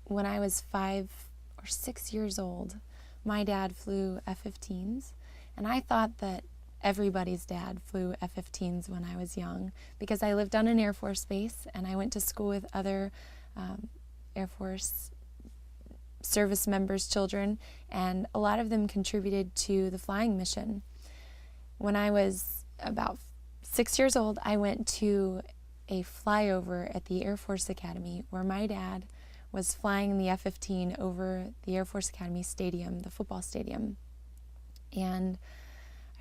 when I was 5 or 6 years old, my dad flew F-15s, and I thought that everybody's dad flew F-15s when I was young because I lived on an Air Force base and I went to school with other Air Force service members' children, and a lot of them contributed to the flying mission. When I was about 6 years old, I went to a flyover at the Air Force Academy where my dad was flying the F-15 over the Air Force Academy stadium, the football stadium. And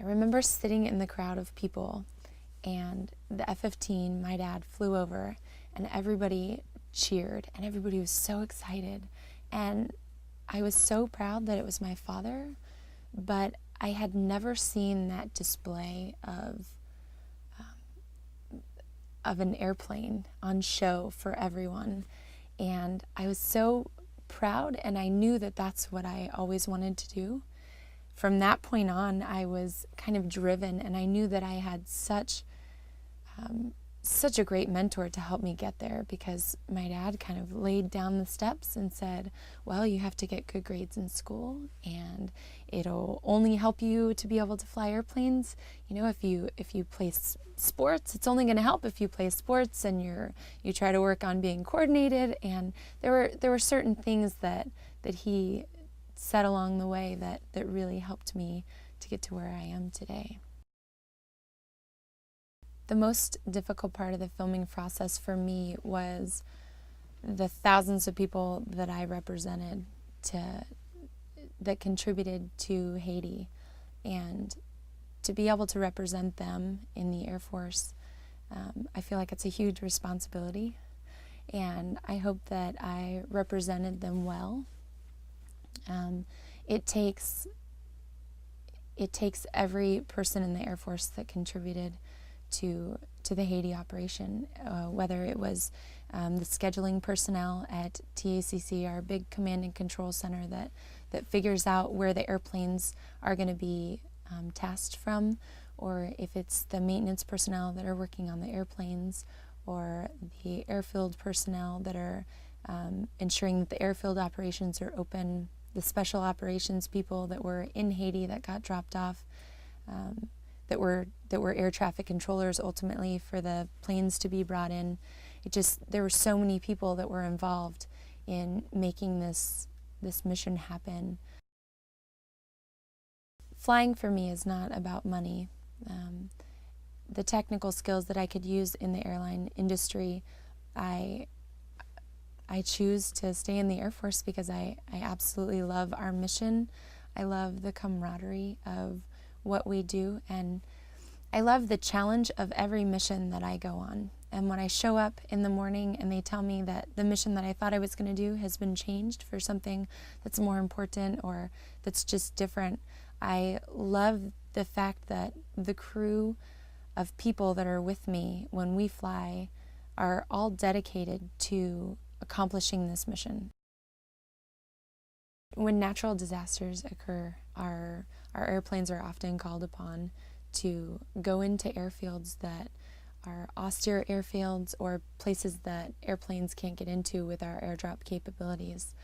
I remember sitting in the crowd of people, and the F-15, my dad, flew over, and everybody cheered, and everybody was so excited. And I was so proud that it was my father, but I had never seen that display of an airplane on show for everyone. And I was so proud, and I knew that that's what I always wanted to do. From that point on, I was kind of driven, and I knew that I had such a great mentor to help me get there, because my dad kind of laid down the steps and said, well, you have to get good grades in school, and it'll only help you to be able to fly airplanes. You know, if you play sports, it's only going to help if you play sports and you try to work on being coordinated. And there were certain things that he said along the way that really helped me to get to where I am today. The most difficult part of the filming process for me was the thousands of people that I represented that contributed to Haiti, and to be able to represent them in the Air Force. I feel like it's a huge responsibility, and I hope that I represented them well. It takes every person in the Air Force that contributed to the Haiti operation, whether it was the scheduling personnel at TACC, our big command and control center that figures out where the airplanes are going to be tasked from, or if it's the maintenance personnel that are working on the airplanes, or the airfield personnel that are ensuring that the airfield operations are open, the special operations people that were in Haiti that got dropped off, that were air traffic controllers ultimately for the planes to be brought in. There were so many people that were involved in making this mission happen. Flying for me is not about money. The technical skills that I could use in the airline industry, I choose to stay in the Air Force because I absolutely love our mission. I love the camaraderie of what we do, and I love the challenge of every mission that I go on. And when I show up in the morning and they tell me that the mission that I thought I was going to do has been changed for something that's more important or that's just different, I love the fact that the crew of people that are with me when we fly are all dedicated to accomplishing this mission. When natural disasters occur, our airplanes are often called upon to go into airfields that are austere airfields or places that airplanes can't get into with our airdrop capabilities.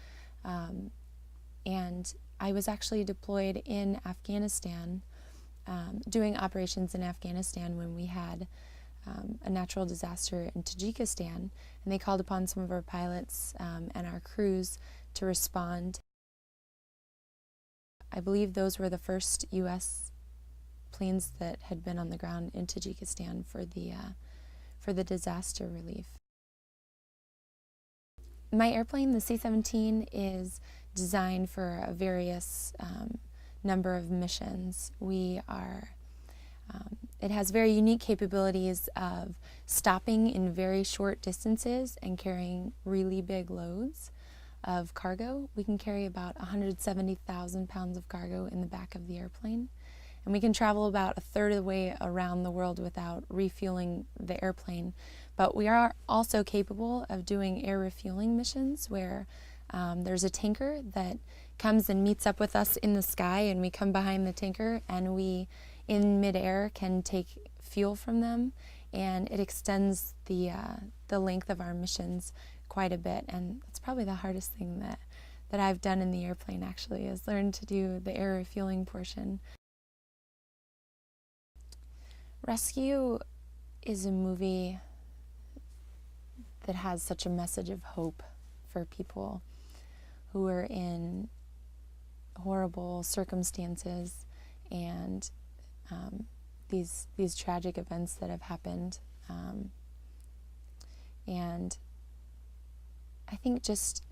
And I was actually deployed in Afghanistan, doing operations in Afghanistan when we had a natural disaster in Tajikistan, and they called upon some of our pilots and our crews to respond. I believe those were the first U.S. planes that had been on the ground in Tajikistan for the disaster relief. My airplane, the C-17, is designed for a various number of missions. It has very unique capabilities of stopping in very short distances and carrying really big loads of cargo. We can carry about 170,000 pounds of cargo in the back of the airplane. And we can travel about a third of the way around the world without refueling the airplane. But we are also capable of doing air refueling missions where there's a tanker that comes and meets up with us in the sky, and we come behind the tanker and we, in midair, can take fuel from them, and it extends the length of our missions quite a bit, and that's probably the hardest thing that I've done in the airplane, actually, is learn to do the air refueling portion. Rescue is a movie that has such a message of hope for people who are in horrible circumstances and these tragic events that have happened. And I think just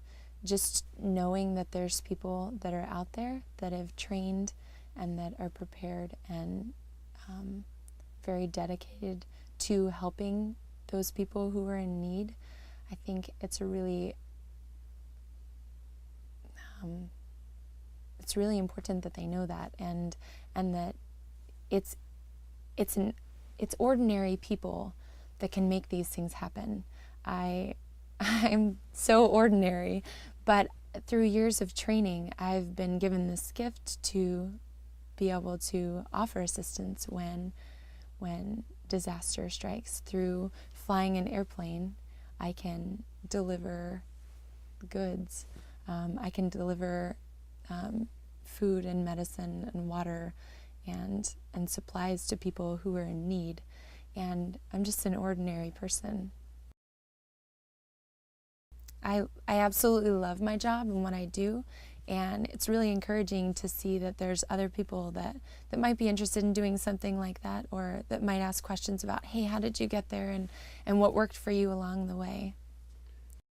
knowing that there's people that are out there that have trained and that are prepared and very dedicated to helping those people who are in need, I think it's a really it's really important that they know that, and that it's ordinary people that can make these things happen. I'm so ordinary, but through years of training, I've been given this gift to be able to offer assistance when disaster strikes. Through flying an airplane, I can deliver goods. I can deliver food and medicine and water and supplies to people who are in need. And I'm just an ordinary person. I absolutely love my job and what I do, and it's really encouraging to see that there's other people that might be interested in doing something like that, or that might ask questions about, hey, how did you get there, and what worked for you along the way.